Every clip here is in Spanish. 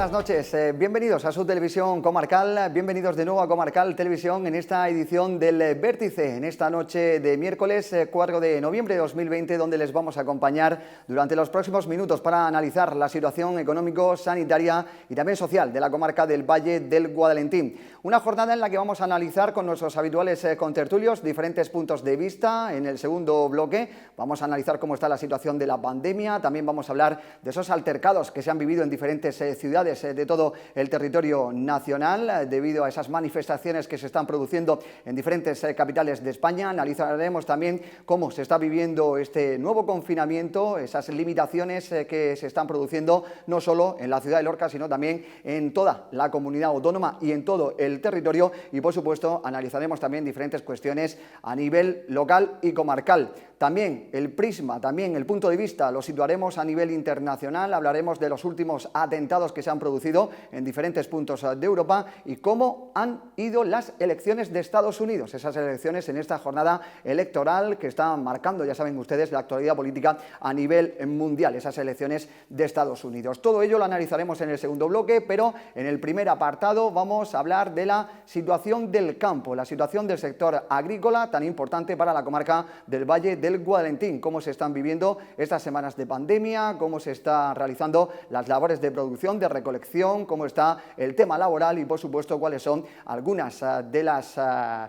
buenas noches. Bienvenidos a su televisión comarcal, bienvenidos de nuevo a Comarcal Televisión en esta edición del Vértice, en esta noche de miércoles 4 de noviembre de 2020, donde les vamos a acompañar durante los próximos minutos para analizar la situación económico, sanitaria y también social de la comarca del Valle del Guadalentín. Una jornada en la que vamos a analizar con nuestros habituales contertulios diferentes puntos de vista. En el segundo bloque vamos a analizar cómo está la situación de la pandemia, también vamos a hablar de esos altercados que se han vivido en diferentes ciudades de todo el territorio nacional debido a esas manifestaciones que se están produciendo en diferentes capitales de España. Analizaremos también cómo se está viviendo este nuevo confinamiento, esas limitaciones que se están produciendo no solo en la ciudad de Lorca, sino también en toda la comunidad autónoma y en todo el territorio. Y por supuesto analizaremos también diferentes cuestiones a nivel local y comarcal. También el prisma, también el punto de vista lo situaremos a nivel internacional, hablaremos de los últimos atentados que se han producido en diferentes puntos de Europa y cómo han ido las elecciones de Estados Unidos, esas elecciones en esta jornada electoral que están marcando, ya saben ustedes, la actualidad política a nivel mundial, esas elecciones de Estados Unidos. Todo ello lo analizaremos en el segundo bloque, pero en el primer apartado vamos a hablar de la situación del campo, la situación del sector agrícola, tan importante para la comarca del Valle del Guadalentín, cómo se están viviendo estas semanas de pandemia, cómo se están realizando las labores de producción, de recolección, cómo está el tema laboral y, por supuesto, cuáles son algunas de las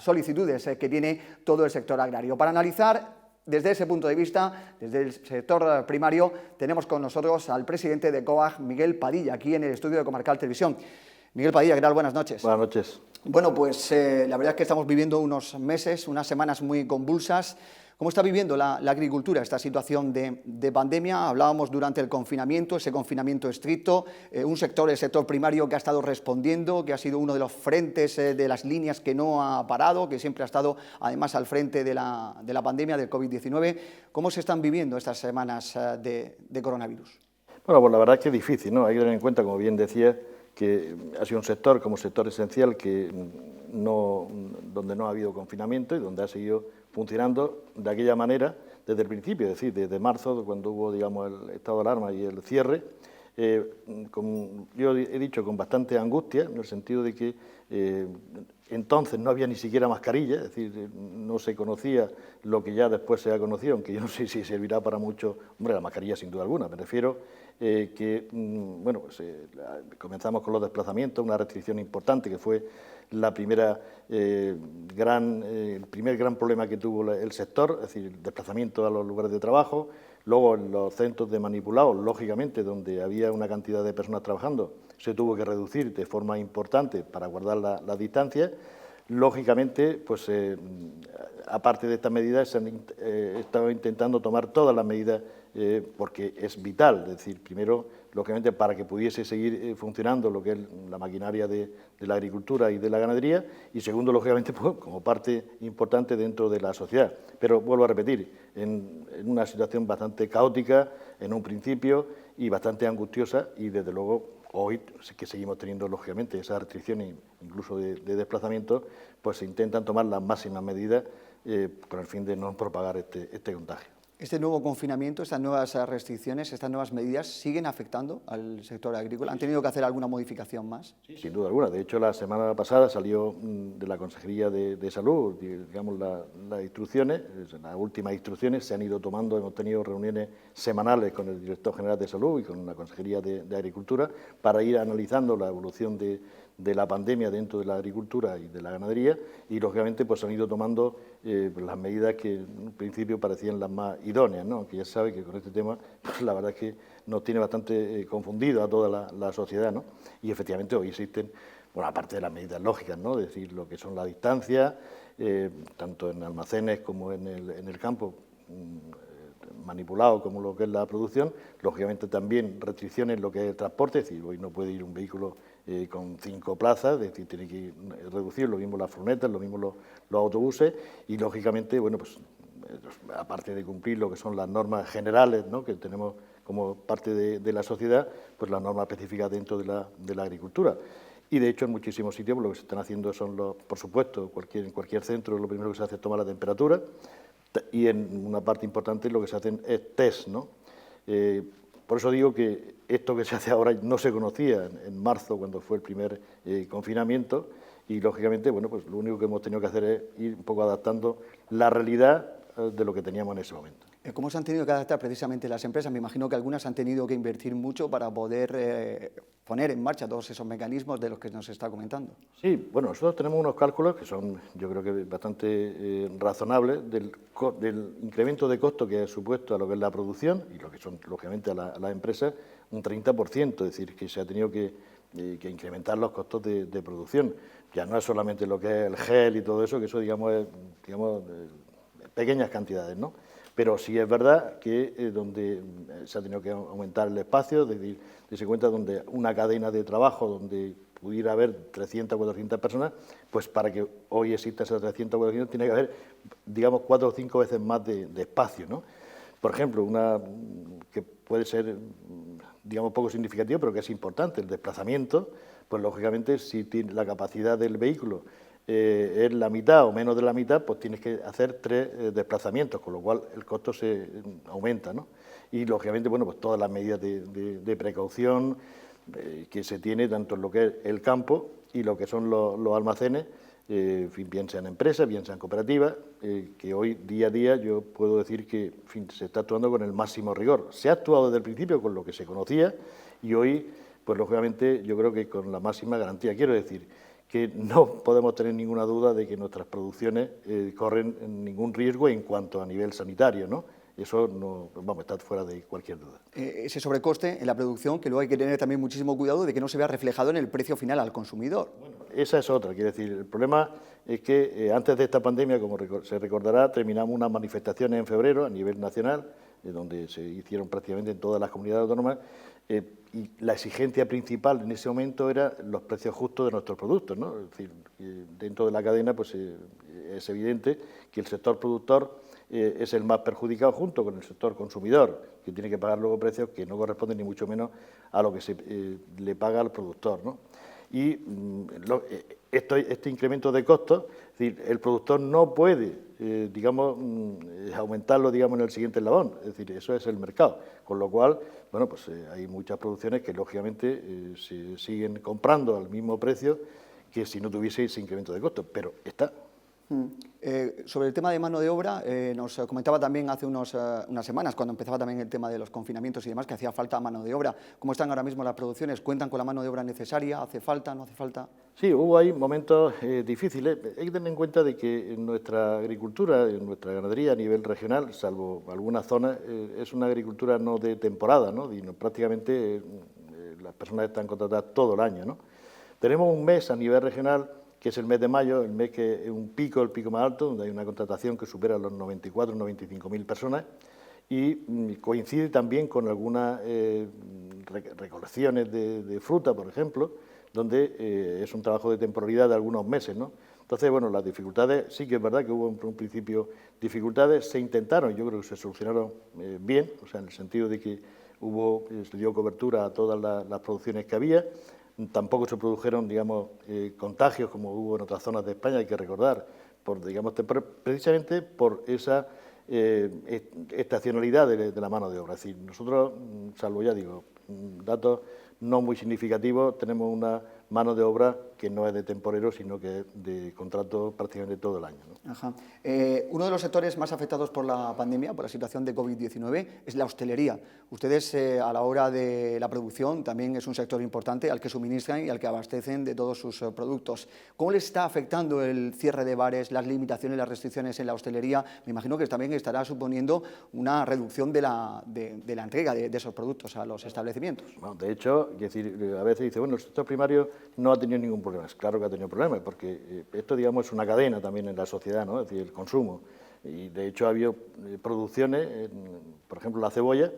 solicitudes que tiene todo el sector agrario. Para analizar desde ese punto de vista, desde el sector primario, tenemos con nosotros al presidente de COAG, Miguel Padilla, aquí en el estudio de Comarcal Televisión. Miguel Padilla, ¿qué tal? Buenas noches. Buenas noches. Bueno, pues la verdad es que estamos viviendo unos meses, unas semanas muy convulsas. ¿Cómo está viviendo la agricultura esta situación de pandemia? Hablábamos durante el confinamiento, ese confinamiento estricto, un sector, el sector primario, que ha estado respondiendo, que ha sido uno de los frentes de las líneas que no ha parado, que siempre ha estado además al frente de la pandemia del COVID-19. ¿Cómo se están viviendo estas semanas de coronavirus? Bueno, pues la verdad es que es difícil, ¿no? Hay que tener en cuenta, como bien decía, que ha sido un sector como sector esencial donde no ha habido confinamiento y donde ha seguido funcionando de aquella manera desde el principio, es decir, desde marzo, cuando hubo, digamos, el estado de alarma y el cierre. Yo he dicho con bastante angustia, en el sentido de que entonces no había ni siquiera mascarilla, es decir, no se conocía lo que ya después se ha conocido, aunque yo no sé si servirá para mucho. Hombre, la mascarilla sin duda alguna, me refiero bueno, pues, comenzamos con los desplazamientos, una restricción importante que fue el primer gran problema que tuvo el sector, es decir, el desplazamiento a los lugares de trabajo. Luego, en los centros de manipulados, lógicamente, donde había una cantidad de personas trabajando, se tuvo que reducir de forma importante para guardar la distancia. Lógicamente, pues aparte de estas medidas, se han estado intentando tomar todas las medidas porque es vital, es decir, primero, lógicamente, para que pudiese seguir funcionando lo que es la maquinaria de la agricultura y de la ganadería, y segundo, lógicamente, pues, como parte importante dentro de la sociedad. Pero vuelvo a repetir, en una situación bastante caótica en un principio y bastante angustiosa, y desde luego hoy, que seguimos teniendo, lógicamente, esas restricciones, incluso de desplazamiento, pues se intentan tomar las máximas medidas con el fin de no propagar este contagio. ¿Este nuevo confinamiento, estas nuevas restricciones, estas nuevas medidas siguen afectando al sector agrícola? ¿Han tenido que hacer alguna modificación más? Sí, sin duda alguna. De hecho, la semana pasada salió de la Consejería de Salud, digamos, las instrucciones, las últimas instrucciones se han ido tomando. Hemos tenido reuniones semanales con el Director General de Salud y con la Consejería de Agricultura para ir analizando la evolución de la pandemia dentro de la agricultura y de la ganadería, y lógicamente pues han ido tomando las medidas que en un principio parecían las más idóneas, ¿no? Aunque ya se sabe que con este tema pues, la verdad es que nos tiene bastante confundido a toda la sociedad, ¿no? Y efectivamente hoy existen, bueno, aparte de las medidas lógicas, ¿no? Es decir, lo que son la distancia, tanto en almacenes como en el campo, manipulado como lo que es la producción, lógicamente también restricciones en lo que es el transporte, es decir, hoy no puede ir un vehículo con 5 plazas, es decir, tiene que reducir, lo mismo las furgonetas, lo mismo los autobuses, y lógicamente, bueno, pues aparte de cumplir lo que son las normas generales, ¿no?, que tenemos como parte de la sociedad, pues las normas específicas dentro de la agricultura. Y de hecho en muchísimos sitios lo que se están haciendo son por supuesto, en cualquier centro lo primero que se hace es tomar la temperatura, y en una parte importante lo que se hacen es test, ¿no? por eso digo que esto que se hace ahora no se conocía en marzo, cuando fue el primer confinamiento, y lógicamente, bueno, pues lo único que hemos tenido que hacer es ir un poco adaptando la realidad de lo que teníamos en ese momento. ¿Cómo se han tenido que adaptar precisamente las empresas? Me imagino que algunas han tenido que invertir mucho para poder poner en marcha todos esos mecanismos de los que nos está comentando. Sí, bueno, nosotros tenemos unos cálculos que son, yo creo que bastante razonables del incremento de costo que ha supuesto a lo que es la producción y lo que son, lógicamente, a las empresas, un 30%, es decir, que se ha tenido que incrementar los costos de producción. Ya no es solamente lo que es el gel y todo eso, que eso, digamos, es pequeñas cantidades, ¿no? Pero sí es verdad que donde se ha tenido que aumentar el espacio, es decir, darse cuenta donde una cadena de trabajo donde pudiera haber 300 o 400 personas, pues para que hoy exista esas 300 o 400 tiene que haber, digamos, 4 o 5 veces más de espacio, ¿no? Por ejemplo, una que puede ser, digamos, poco significativo, pero que es importante, el desplazamiento, pues lógicamente si tiene la capacidad del vehículo es la mitad o menos de la mitad, pues tienes que hacer 3 desplazamientos, con lo cual el costo se aumenta, ¿no? Y lógicamente, bueno, pues todas las medidas de precaución que se tiene tanto en lo que es el campo y lo que son los almacenes, bien sean empresas, bien sean cooperativas, que hoy día a día yo puedo decir que se está actuando con el máximo rigor. Se ha actuado desde el principio con lo que se conocía y hoy, pues lógicamente, yo creo que con la máxima garantía. Quiero decir que no podemos tener ninguna duda de que nuestras producciones corren ningún riesgo en cuanto a nivel sanitario, ¿no? Eso no, vamos, está fuera de cualquier duda. Ese sobrecoste en la producción, que luego hay que tener también muchísimo cuidado de que no se vea reflejado en el precio final al consumidor. Bueno, esa es otra, quiero decir, el problema es que antes de esta pandemia, como se recordará, terminamos unas manifestaciones en febrero a nivel nacional, donde se hicieron prácticamente en todas las comunidades autónomas, y la exigencia principal en ese momento era los precios justos de nuestros productos, ¿no? Es decir, dentro de la cadena pues es evidente que el sector productor es el más perjudicado junto con el sector consumidor, que tiene que pagar luego precios que no corresponden ni mucho menos a lo que se le paga al productor, ¿no? Y este incremento de costos, es decir, el productor no puede, digamos, aumentarlo, digamos, en el siguiente eslabón, es decir, eso es el mercado, con lo cual, bueno, pues hay muchas producciones que lógicamente se siguen comprando al mismo precio que si no tuviese ese incremento de costos, pero está. Sobre el tema de mano de obra, nos comentaba también hace unas semanas, cuando empezaba también el tema de los confinamientos y demás, que hacía falta mano de obra. ¿Cómo están ahora mismo las producciones? ¿Cuentan con la mano de obra necesaria? ¿Hace falta? ¿No hace falta? Sí, hubo ahí momentos difíciles. Hay que tener en cuenta de que en nuestra agricultura, en nuestra ganadería a nivel regional, salvo algunas zonas, es una agricultura no de temporada, ¿no? Y prácticamente las personas están contratadas todo el año, ¿no? Tenemos un mes a nivel regional que es el mes de mayo, el mes que es el pico más alto, donde hay una contratación que supera los 94 o 95.000 personas, y coincide también con algunas recolecciones de fruta, por ejemplo, donde es un trabajo de temporalidad de algunos meses, ¿no? Entonces, bueno, las dificultades, sí que es verdad que hubo en un principio dificultades, se intentaron, yo creo que se solucionaron bien, o sea, en el sentido de que se dio cobertura a todas las producciones que había. Tampoco se produjeron, digamos, contagios como hubo en otras zonas de España, hay que recordar, precisamente por esa estacionalidad de la mano de obra. Es decir, nosotros, salvo ya digo, datos no muy significativos, tenemos una mano de obra que no es de temporero, sino que es de contrato prácticamente todo el año, ¿no? Ajá. Uno de los sectores más afectados por la pandemia, por la situación de COVID-19, es la hostelería. Ustedes, a la hora de la producción, también es un sector importante al que suministran y al que abastecen de todos sus productos. ¿Cómo les está afectando el cierre de bares, las limitaciones, las restricciones en la hostelería? Me imagino que también estará suponiendo una reducción de la entrega de esos productos a los establecimientos. Bueno, de hecho, es decir, a veces dice, bueno, el sector primario no ha tenido ningún problema. Claro que ha tenido problemas, porque esto, digamos, es una cadena también en la sociedad, ¿no? Es decir, el consumo. Y, de hecho, ha habido producciones, por ejemplo, la cebolla,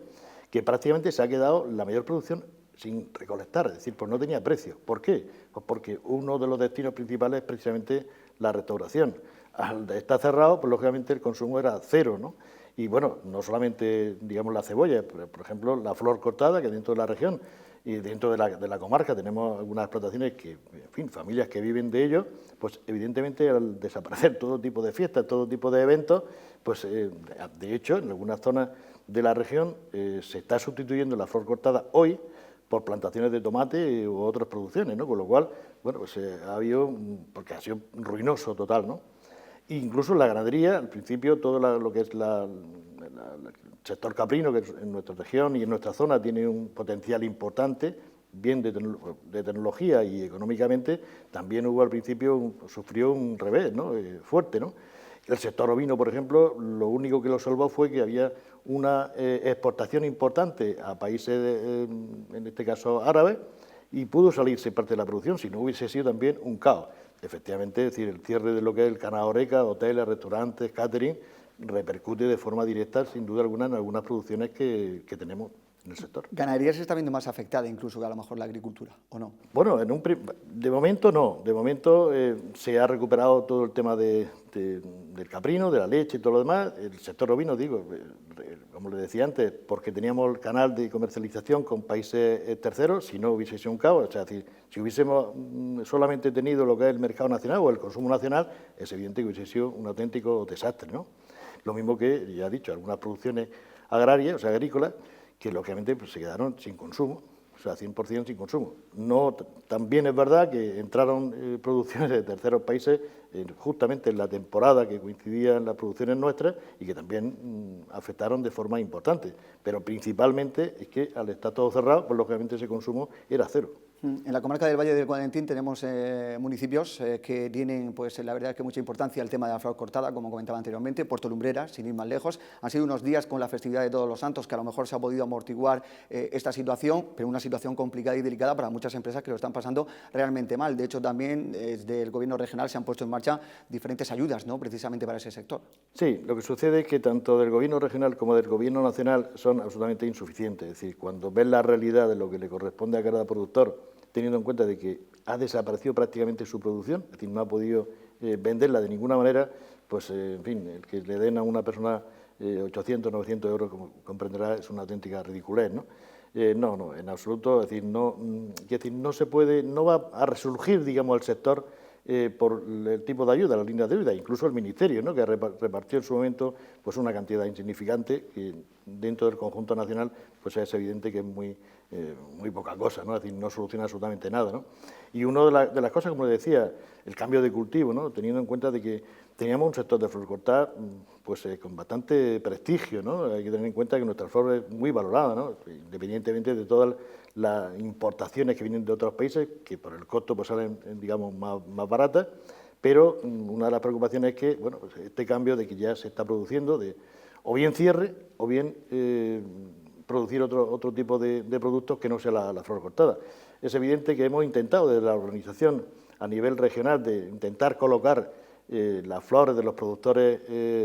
que prácticamente se ha quedado la mayor producción sin recolectar, es decir, pues no tenía precio. ¿Por qué? Pues porque uno de los destinos principales es precisamente la restauración. Al estar cerrado, pues lógicamente el consumo era cero, ¿no? Y bueno, no solamente, digamos, la cebolla, por ejemplo, la flor cortada, que dentro de la región y dentro de la comarca tenemos algunas explotaciones que, en fin, familias que viven de ello, pues evidentemente al desaparecer todo tipo de fiestas, todo tipo de eventos, pues de hecho en algunas zonas de la región se está sustituyendo la flor cortada hoy por plantaciones de tomate u otras producciones, ¿no? Con lo cual, bueno, pues porque ha sido ruinoso total, ¿no? Incluso la ganadería, al principio, todo lo que es el sector caprino, que en nuestra región y en nuestra zona tiene un potencial importante, bien de tecnología y económicamente, también hubo al principio, sufrió un revés, ¿no? Fuerte, ¿no? El sector ovino, por ejemplo, lo único que lo salvó fue que había una exportación importante a países, en este caso árabes, y pudo salirse parte de la producción, si no hubiese sido también un caos. Efectivamente, es decir, el cierre de lo que es el canal Horeca, hoteles, restaurantes, catering, repercute de forma directa, sin duda alguna, en algunas producciones que tenemos en el sector. ¿Ganadería se está viendo más afectada incluso que a lo mejor la agricultura, o no? Bueno, de momento no. De momento se ha recuperado todo el tema del caprino, de la leche y todo lo demás. El sector ovino, digo, como le decía antes, porque teníamos el canal de comercialización con países terceros, si no hubiese sido un caos, o sea, si hubiésemos solamente tenido lo que es el mercado nacional o el consumo nacional, es evidente que hubiese sido un auténtico desastre, ¿no? Lo mismo que, ya he dicho, algunas producciones agrarias, o sea, agrícolas, que lógicamente pues, se quedaron sin consumo, o sea, 100% sin consumo. No, también es verdad que entraron producciones de terceros países justamente en la temporada que coincidía en las producciones nuestras y que también afectaron de forma importante, pero principalmente es que al estar todo cerrado, pues lógicamente ese consumo era cero. En la comarca del Valle del Guadentín tenemos municipios que tienen, pues la verdad, que mucha importancia el tema de la flor cortada, como comentaba anteriormente. Puerto Lumbreras, sin ir más lejos, han sido unos días con la festividad de Todos los Santos que a lo mejor se ha podido amortiguar esta situación, pero una situación complicada y delicada para muchas empresas que lo están pasando realmente mal. De hecho, también desde el Gobierno regional se han puesto en marcha diferentes ayudas, ¿no?, precisamente para ese sector. Sí, lo que sucede es que tanto del Gobierno regional como del Gobierno nacional son absolutamente insuficientes. Es decir, cuando ves la realidad de lo que le corresponde a cada productor, teniendo en cuenta de que ha desaparecido prácticamente su producción, es decir, no ha podido venderla de ninguna manera, pues, en fin, el que le den a una persona 800, 900 euros, como comprenderá, es una auténtica ridiculez, ¿no? No, en absoluto, es decir, no se puede, no va a resurgir, digamos, el sector por el tipo de ayuda, las líneas de ayuda, incluso el Ministerio, ¿no?, que repartió en su momento pues una cantidad insignificante que dentro del conjunto nacional pues es evidente que es muy poca cosa, ¿no? Es decir, no soluciona absolutamente nada, ¿no? Y una de las cosas, como le decía, el cambio de cultivo, ¿no?, teniendo en cuenta de que teníamos un sector de flor cortada pues con bastante prestigio, ¿no? Hay que tener en cuenta que nuestra flor es muy valorada, ¿no?, independientemente de todas las importaciones que vienen de otros países, que por el costo pues salen, digamos, más baratas, pero una de las preocupaciones es que, bueno, pues este cambio de que ya se está produciendo, o bien cierre, o bien producir otro tipo de productos que no sea la flor cortada. Es evidente que hemos intentado desde la organización a nivel regional de intentar colocar las flores de los productores,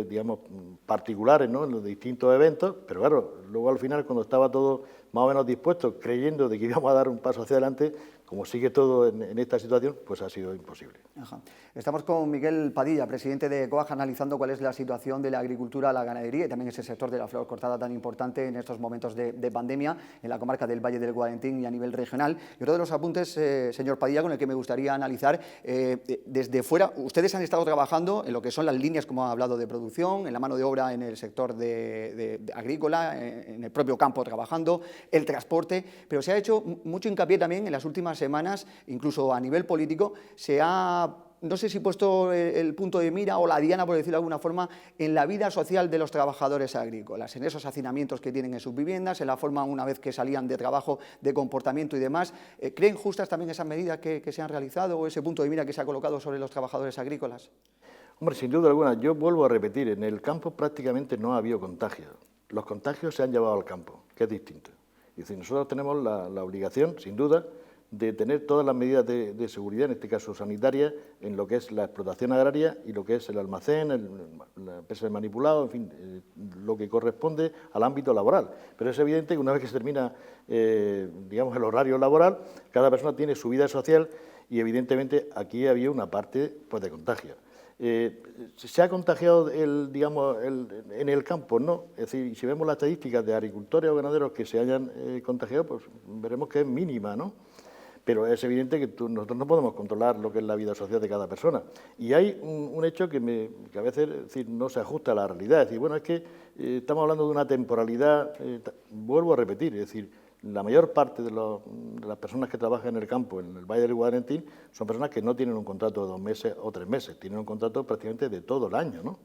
digamos, particulares, ¿no?, en los distintos eventos, pero claro, luego al final, cuando estaba todo más o menos dispuesto, creyendo de que íbamos a dar un paso hacia adelante, como sigue todo en esta situación, pues ha sido imposible. Ajá. Estamos con Miguel Padilla, presidente de COAG, analizando cuál es la situación de la agricultura, la ganadería y también ese sector de la flor cortada tan importante en estos momentos de pandemia en la comarca del Valle del Guadentín y a nivel regional. Y otro de los apuntes, señor Padilla, con el que me gustaría analizar, desde fuera, ustedes han estado trabajando en lo que son las líneas, como ha hablado, de producción, en la mano de obra en el sector de agrícola, en el propio campo trabajando, el transporte, pero se ha hecho mucho hincapié también en las últimas semanas, incluso a nivel político, se ha, no sé si puesto el punto de mira o la diana, por decirlo de alguna forma, en la vida social de los trabajadores agrícolas, en esos hacinamientos que tienen en sus viviendas, en la forma, una vez que salían de trabajo, de comportamiento y demás. ¿Creen justas también esas medidas que se han realizado o ese punto de mira que se ha colocado sobre los trabajadores agrícolas? Hombre, sin duda alguna, yo vuelvo a repetir, en el campo prácticamente no ha habido contagios. Los contagios se han llevado al campo, que es distinto. Es decir, nosotros tenemos la obligación, sin duda, de tener todas las medidas de seguridad, en este caso sanitarias, en lo que es la explotación agraria y lo que es el almacén, la empresa de manipulado, en fin, lo que corresponde al ámbito laboral. Pero es evidente que una vez que se termina, digamos, el horario laboral, cada persona tiene su vida social y evidentemente aquí había una parte pues, de contagio. ¿Se ha contagiado en el campo? No. Es decir, si vemos las estadísticas de agricultores o ganaderos que se hayan contagiado, pues veremos que es mínima, ¿no? pero es evidente que nosotros no podemos controlar lo que es la vida social de cada persona. Y hay un hecho que a veces es decir, no se ajusta a la realidad. Es decir, bueno, es que estamos hablando de una temporalidad, vuelvo a repetir, es decir, la mayor parte de las personas que trabajan en el campo, en el Valle del Guadalentín, son personas que no tienen un contrato de 2 meses o 3 meses, tienen un contrato prácticamente de todo el año, ¿no?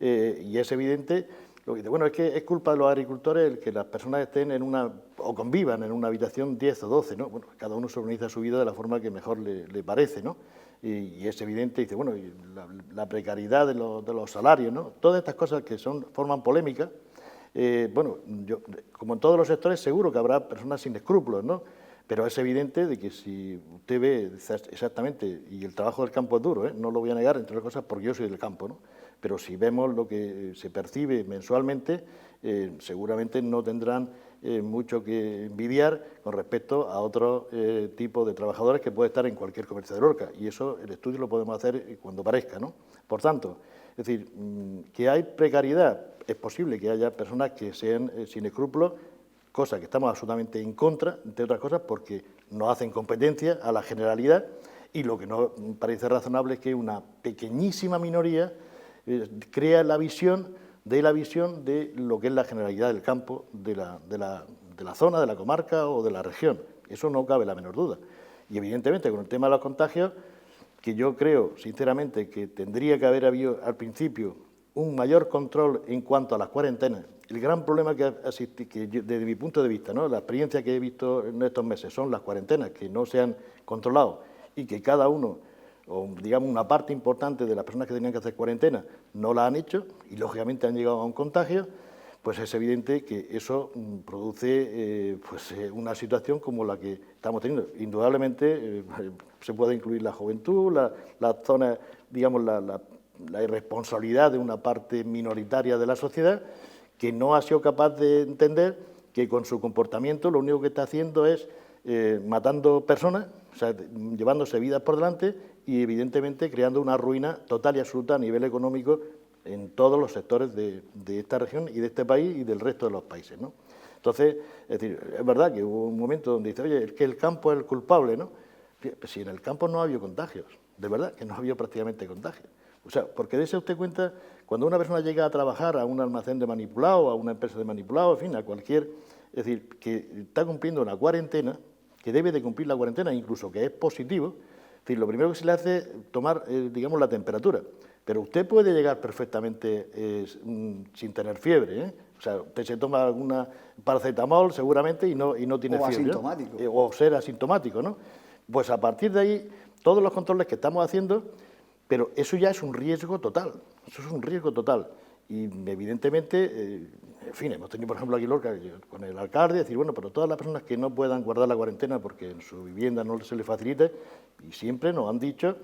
Y es evidente, lo que dice, bueno, es que es culpa de los agricultores el que las personas estén o convivan en una habitación 10 o 12, ¿no? Bueno, cada uno se organiza su vida de la forma que mejor le parece, ¿no? Y es evidente, dice, bueno, y la precariedad de los salarios, ¿no? Todas estas cosas que forman polémica. Bueno, como en todos los sectores, seguro que habrá personas sin escrúpulos, ¿no? Pero es evidente de que si usted ve exactamente, y el trabajo del campo es duro, no lo voy a negar, entre otras cosas, porque yo soy del campo, ¿no? Pero si vemos lo que se percibe mensualmente, seguramente no tendrán mucho que envidiar con respecto a otro tipo de trabajadores que puede estar en cualquier comercio de Lorca. Y eso, el estudio lo podemos hacer cuando parezca, ¿no? Por tanto, es decir, que hay precariedad, es posible que haya personas que sean sin escrúpulos, cosa que estamos absolutamente en contra, entre otras cosas, porque no hacen competencia a la generalidad, y lo que no parece razonable es que una pequeñísima minoría crea la visión de lo que es la generalidad del campo, de la zona, de la comarca o de la región. Eso no cabe la menor duda. Y evidentemente con el tema de los contagios, que yo creo sinceramente que tendría que haber habido al principio un mayor control en cuanto a las cuarentenas. El gran problema que desde mi punto de vista, ¿no?, la experiencia que he visto en estos meses son las cuarentenas que no se han controlado y que cada uno, o digamos una parte importante de las personas que tenían que hacer cuarentena no la han hecho y lógicamente han llegado a un contagio, pues es evidente que eso produce una situación como la que estamos teniendo. Indudablemente se puede incluir la juventud, la zona, digamos, la irresponsabilidad de una parte minoritaria de la sociedad que no ha sido capaz de entender que con su comportamiento lo único que está haciendo es matando personas, o sea, llevándose vidas por delante y evidentemente creando una ruina total y absoluta a nivel económico en todos los sectores de esta región y de este país y del resto de los países, ¿no? Entonces, es decir, es verdad que hubo un momento donde dice, oye, es que el campo es el culpable, ¿no? Pues si en el campo no ha habido contagios, de verdad que no ha habido prácticamente contagios. O sea, porque dése usted cuenta, cuando una persona llega a trabajar a un almacén de manipulado, a una empresa de manipulado, en fin, a cualquier, es decir, que está cumpliendo una cuarentena, que debe de cumplir la cuarentena, incluso que es positivo, es decir, lo primero que se le hace es tomar, digamos, la temperatura. Pero usted puede llegar perfectamente sin tener fiebre, ¿eh? O sea, usted se toma alguna paracetamol seguramente y no tiene o fiebre. Asintomático. O ser asintomático, ¿no? Pues a partir de ahí, todos los controles que estamos haciendo, pero eso ya es un riesgo total, eso es un riesgo total. Y evidentemente, en fin, hemos tenido, por ejemplo, aquí en Lorca, con el alcalde, decir, bueno, pero todas las personas que no puedan guardar la cuarentena porque en su vivienda no se les facilite, y siempre nos han dicho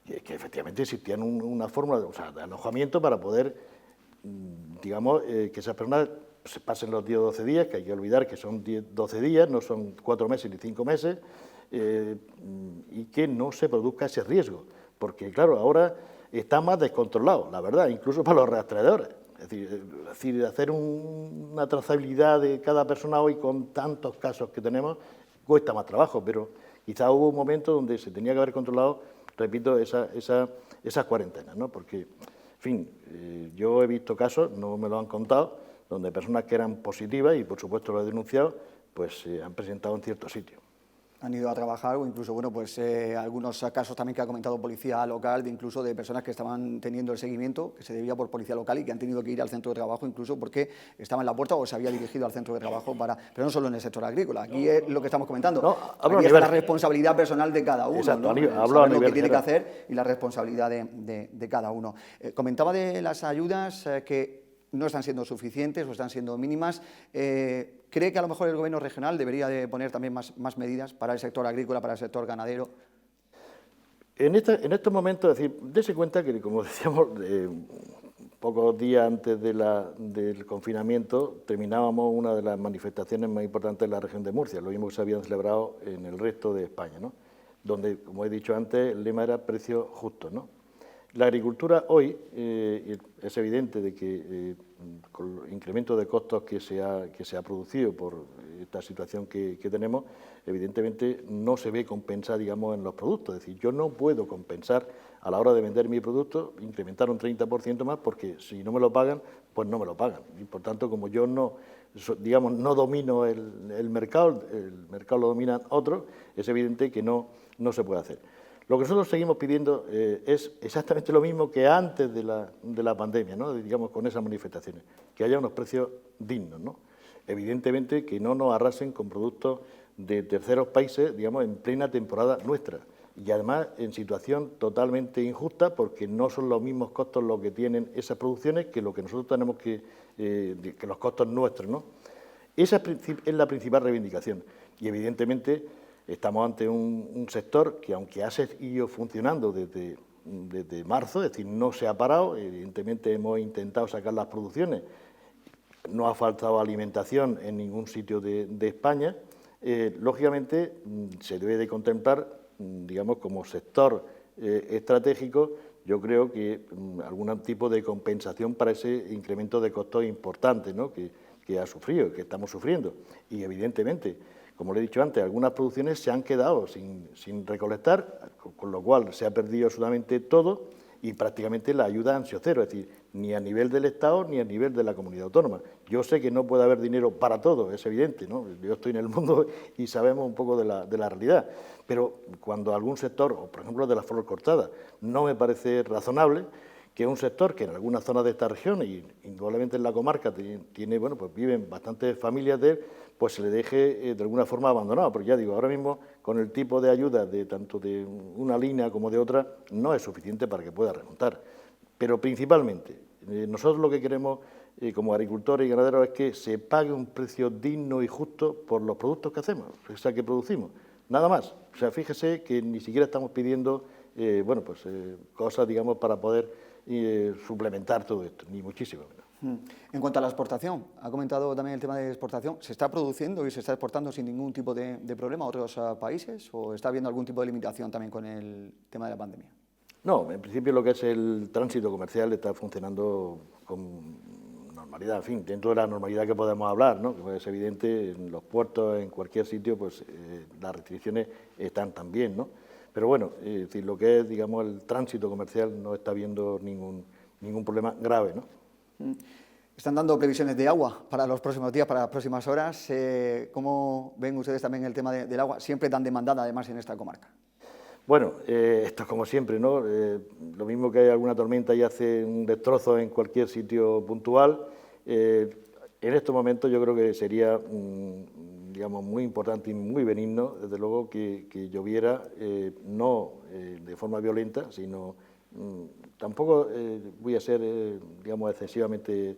que efectivamente existían una fórmula de alojamiento para poder, digamos, que esas personas se pasen los 10 o 12 días, que hay que olvidar que son 12 días, no son 4 meses ni 5 meses, y que no se produzca ese riesgo. Porque, claro, ahora está más descontrolado, la verdad, incluso para los rastreadores. Es decir, hacer una trazabilidad de cada persona hoy con tantos casos que tenemos cuesta más trabajo, pero quizá hubo un momento donde se tenía que haber controlado, repito, esas cuarentenas, ¿no? Porque, en fin, yo he visto casos, no me lo han contado, donde personas que eran positivas, y por supuesto lo he denunciado, pues se han presentado en ciertos sitios. Han ido a trabajar o incluso, bueno, pues algunos casos también que ha comentado policía local, incluso de personas que estaban teniendo el seguimiento, que se debía por policía local y que han tenido que ir al centro de trabajo incluso porque estaba en la puerta o se había dirigido al centro de trabajo pero no solo en el sector agrícola, aquí es lo que estamos comentando, aquí está la responsabilidad personal de cada uno, exacto, ¿no? Saber lo que tiene que hacer y la responsabilidad de cada uno. Comentaba de las ayudas que no están siendo suficientes o están siendo mínimas. ¿Cree que a lo mejor el Gobierno regional debería de poner también más medidas para el sector agrícola, para el sector ganadero? En estos momentos, es decir, dése cuenta que, como decíamos, pocos días antes del confinamiento terminábamos una de las manifestaciones más importantes de la región de Murcia, lo mismo que se habían celebrado en el resto de España, ¿no? Donde, como he dicho antes, el lema era precios justos, ¿no? La agricultura hoy es evidente de que con el incremento de costos que se ha producido por esta situación que tenemos, evidentemente no se ve compensada, digamos, en los productos. Es decir, yo no puedo compensar a la hora de vender mi producto, incrementar un 30% más, porque si no me lo pagan, pues no me lo pagan. Y por tanto, como yo no, digamos, no domino el mercado lo dominan otros, es evidente que no se puede hacer. Lo que nosotros seguimos pidiendo es exactamente lo mismo que antes de la pandemia, ¿no? Digamos, con esas manifestaciones, que haya unos precios dignos, ¿no? Evidentemente que no nos arrasen con productos de terceros países, digamos, en plena temporada nuestra, y además en situación totalmente injusta, porque no son los mismos costos los que tienen esas producciones que lo que nosotros tenemos que los costos nuestros, ¿no? Esa es la principal reivindicación, y evidentemente estamos ante un sector que, aunque ha seguido funcionando desde marzo, es decir, no se ha parado, evidentemente hemos intentado sacar las producciones, no ha faltado alimentación en ningún sitio de España, lógicamente se debe de contemplar, digamos, como sector estratégico, yo creo que algún tipo de compensación para ese incremento de costos importante, ¿no?, que ha sufrido, que estamos sufriendo, y evidentemente, como le he dicho antes, algunas producciones se han quedado sin recolectar, con lo cual se ha perdido absolutamente todo y prácticamente la ayuda han sido cero, es decir, ni a nivel del Estado ni a nivel de la comunidad autónoma. Yo sé que no puede haber dinero para todo, es evidente, ¿no? Yo estoy en el mundo y sabemos un poco de la realidad, pero cuando algún sector, o por ejemplo de la flor cortada, no me parece razonable que un sector que en algunas zonas de esta región, y indudablemente en la comarca, tiene, bueno, pues viven bastantes familias de él, pues se le deje de alguna forma abandonado. Porque ya digo, ahora mismo con el tipo de ayuda de tanto de una línea como de otra, no es suficiente para que pueda remontar. Pero principalmente, nosotros lo que queremos como agricultores y ganaderos es que se pague un precio digno y justo por los productos que hacemos, o sea, que producimos. Nada más. O sea, fíjese que ni siquiera estamos pidiendo, bueno, pues cosas, digamos, para poder suplementar todo esto, ni muchísimo menos. En cuanto a la exportación, ha comentado también el tema de exportación. ¿Se está produciendo y se está exportando sin ningún tipo de problema a otros países o está habiendo algún tipo de limitación también con el tema de la pandemia? No, en principio lo que es el tránsito comercial está funcionando con normalidad, en fin, dentro de la normalidad que podemos hablar, ¿no? Que es evidente, en los puertos, en cualquier sitio, pues las restricciones están también, ¿no? Pero bueno, es decir, lo que es, digamos, el tránsito comercial no está habiendo ningún problema grave, ¿no? Están dando previsiones de agua para los próximos días, para las próximas horas. ¿Cómo ven ustedes también el tema del agua? Siempre tan demandada, además, en esta comarca. Bueno, esto es como siempre, ¿no? Lo mismo que hay alguna tormenta y hace un destrozo en cualquier sitio puntual. En estos momentos yo creo que sería, digamos, muy importante y muy benigno, desde luego, que lloviera, no de forma violenta, sino tampoco voy a ser, digamos, excesivamente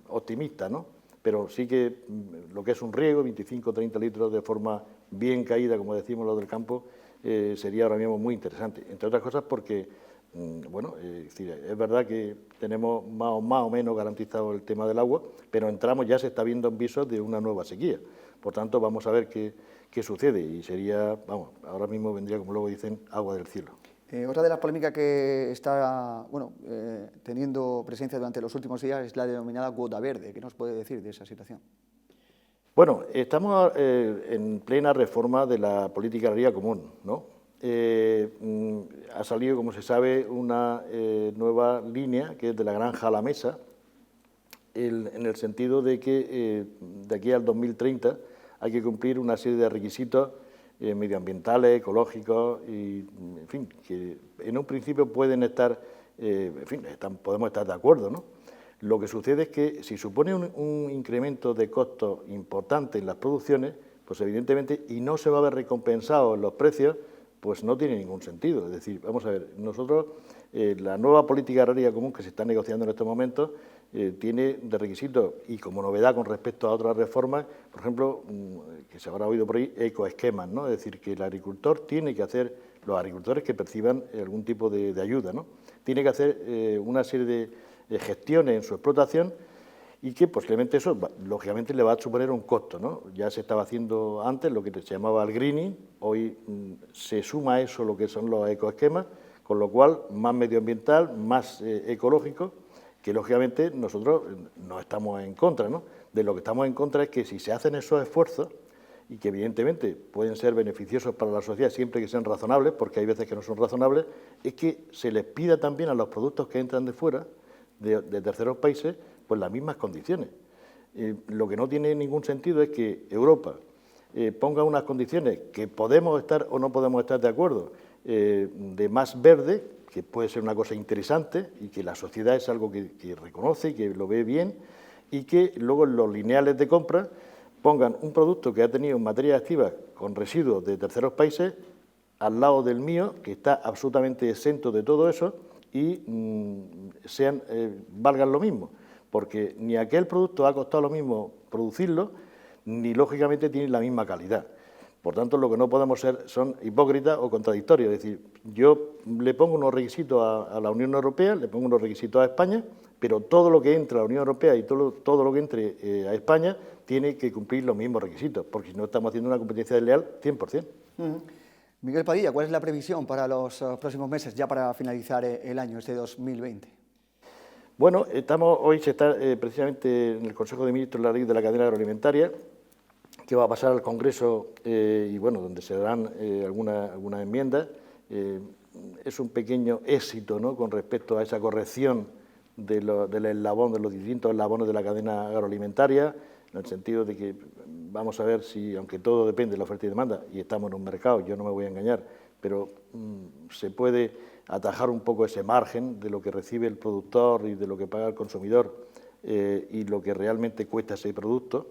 optimista, ¿no? Pero sí que lo que es un riego, 25 o 30 litros de forma bien caída, como decimos los del campo, sería ahora mismo muy interesante. Entre otras cosas porque, bueno, es verdad que tenemos más o menos garantizado el tema del agua, pero entramos, ya se está viendo en visos de una nueva sequía. Por tanto, vamos a ver qué sucede y sería, vamos, ahora mismo vendría, como luego dicen, agua del cielo. Otra de las polémicas que está teniendo presencia durante los últimos días es la denominada cuota verde. ¿Qué nos puede decir de esa situación? Bueno, estamos en plena reforma de la política agraria común, ¿no? Ha salido, como se sabe, una nueva línea que es de la granja a la mesa, en el sentido de que de aquí al 2030 hay que cumplir una serie de requisitos medioambientales, ecológicos, y, en fin, que en un principio pueden estar, en fin, podemos estar de acuerdo, ¿no? Lo que sucede es que si supone un incremento de costos importante en las producciones, pues evidentemente, y no se va a ver recompensado en los precios, pues no tiene ningún sentido. Es decir, vamos a ver, nosotros, la nueva política agraria común que se está negociando en estos momentos, tiene de requisitos, y como novedad con respecto a otras reformas, por ejemplo, que se habrá oído por ahí, ecoesquemas, ¿no? Es decir, que el agricultor tiene que hacer, los agricultores que perciban algún tipo de ayuda, ¿no? Tiene que hacer una serie de gestiones en su explotación y que posiblemente eso, lógicamente, le va a suponer un costo, ¿no? Ya se estaba haciendo antes lo que se llamaba el greening, hoy se suma a eso lo que son los ecoesquemas, con lo cual más medioambiental, más ecológico, que lógicamente nosotros no estamos en contra, ¿no? De lo que estamos en contra es que si se hacen esos esfuerzos, y que evidentemente pueden ser beneficiosos para la sociedad siempre que sean razonables, porque hay veces que no son razonables, es que se les pida también a los productos que entran de fuera, de terceros países, pues las mismas condiciones. Lo que no tiene ningún sentido es que Europa ponga unas condiciones que podemos estar o no podemos estar de acuerdo, de más verde, que puede ser una cosa interesante y que la sociedad es algo que reconoce y que lo ve bien, y que luego en los lineales de compra pongan un producto que ha tenido materias activas con residuos de terceros países al lado del mío, que está absolutamente exento de todo eso, y valgan lo mismo, porque ni aquel producto ha costado lo mismo producirlo, ni lógicamente tiene la misma calidad. Por tanto, lo que no podemos ser son hipócritas o contradictorios. Es decir, yo le pongo unos requisitos a la Unión Europea, le pongo unos requisitos a España, pero todo lo que entre a la Unión Europea y todo lo que entre a España tiene que cumplir los mismos requisitos, porque si no estamos haciendo una competencia desleal 100%. Miguel Padilla, ¿cuál es la previsión para los próximos meses, ya para finalizar el año, este 2020? Bueno, hoy se está precisamente en el Consejo de Ministros la ley de la cadena agroalimentaria, que va a pasar al Congreso y bueno, donde se darán algunas enmiendas. Es un pequeño éxito, ¿no?, con respecto a esa corrección del eslabón, de los distintos eslabones de la cadena agroalimentaria, en el sentido de que vamos a ver si, aunque todo depende de la oferta y demanda, y estamos en un mercado, yo no me voy a engañar, pero se puede atajar un poco ese margen de lo que recibe el productor y de lo que paga el consumidor y lo que realmente cuesta ese producto.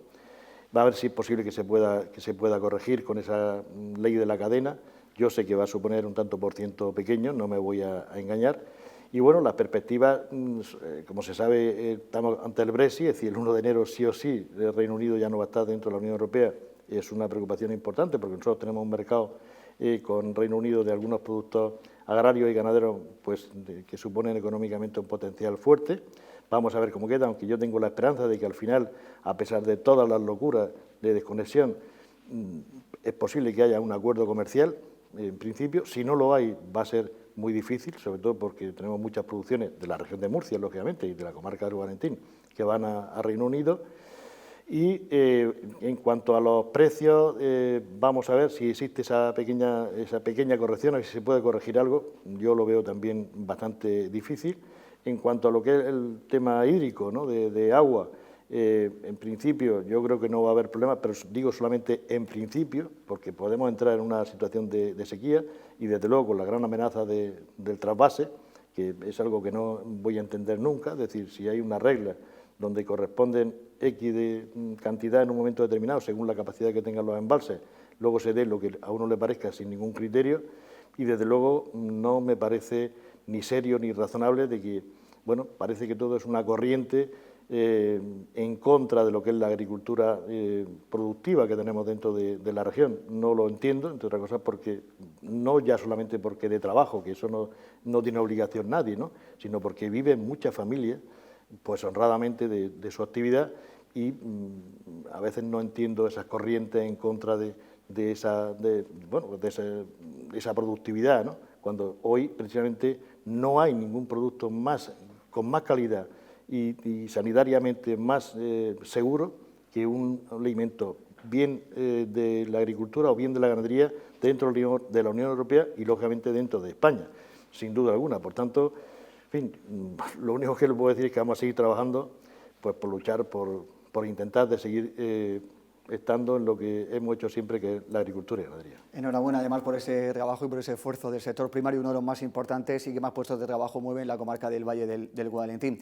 Va a ver si es posible que se pueda corregir con esa ley de la cadena. Yo sé que va a suponer un tanto por ciento pequeño, no me voy a engañar. Y bueno, las perspectivas, como se sabe, estamos ante el Brexit, es decir, el 1 de enero sí o sí el Reino Unido ya no va a estar dentro de la Unión Europea. Es una preocupación importante porque nosotros tenemos un mercado con Reino Unido de algunos productos agrarios y ganaderos pues, que suponen económicamente un potencial fuerte. Vamos a ver cómo queda, aunque yo tengo la esperanza de que al final, a pesar de todas las locuras de desconexión, es posible que haya un acuerdo comercial, en principio. Si no lo hay, va a ser muy difícil, sobre todo porque tenemos muchas producciones de la región de Murcia, lógicamente, y de la comarca de Valentín, que van a Reino Unido. Y en cuanto a los precios, vamos a ver si existe esa pequeña corrección, a ver si se puede corregir algo. Yo lo veo también bastante difícil. En cuanto a lo que es el tema hídrico, ¿no?, de agua, en principio yo creo que no va a haber problemas, pero digo solamente en principio, porque podemos entrar en una situación de sequía y desde luego con la gran amenaza del trasvase, que es algo que no voy a entender nunca, es decir, si hay una regla donde corresponden X de cantidad en un momento determinado, según la capacidad que tengan los embalses, luego se dé lo que a uno le parezca sin ningún criterio, y desde luego no me parece ni serio ni razonable de que, bueno, parece que todo es una corriente en contra de lo que es la agricultura productiva que tenemos dentro de la región. No lo entiendo, entre otras cosas, porque no ya solamente porque de trabajo, que eso no tiene obligación nadie, ¿no?, sino porque viven muchas familias pues honradamente de su actividad y a veces no entiendo esas corrientes en contra de esa productividad, ¿no?, cuando hoy precisamente no hay ningún producto con más calidad y sanitariamente más seguro que un alimento bien de la agricultura o bien de la ganadería dentro de la Unión Europea y lógicamente dentro de España, sin duda alguna. Por tanto, en fin, lo único que le puedo decir es que vamos a seguir trabajando pues, por luchar, por intentar de seguir estando en lo que hemos hecho siempre, que es la agricultura y ganadería. Enhorabuena además por ese trabajo y por ese esfuerzo del sector primario, uno de los más importantes y que más puestos de trabajo mueve en la comarca del Valle del Guadalentín.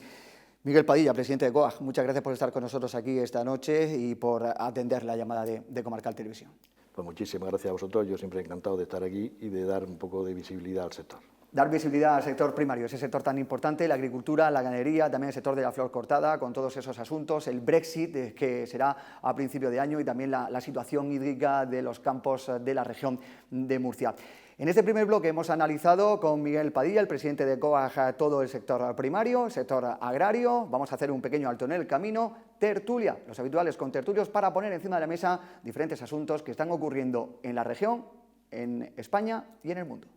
Miguel Padilla, presidente de COAG, muchas gracias por estar con nosotros aquí esta noche y por atender la llamada de Comarcal Televisión. Pues muchísimas gracias a vosotros, yo siempre encantado de estar aquí y de dar un poco de visibilidad al sector. Dar visibilidad al sector primario, ese sector tan importante, la agricultura, la ganadería, también el sector de la flor cortada, con todos esos asuntos, el Brexit, que será a principio de año, y también la situación hídrica de los campos de la región de Murcia. En este primer bloque hemos analizado con Miguel Padilla, el presidente de COAG, todo el sector primario, el sector agrario. Vamos a hacer un pequeño alto en el camino, tertulia, los habituales contertulios, para poner encima de la mesa diferentes asuntos que están ocurriendo en la región, en España y en el mundo.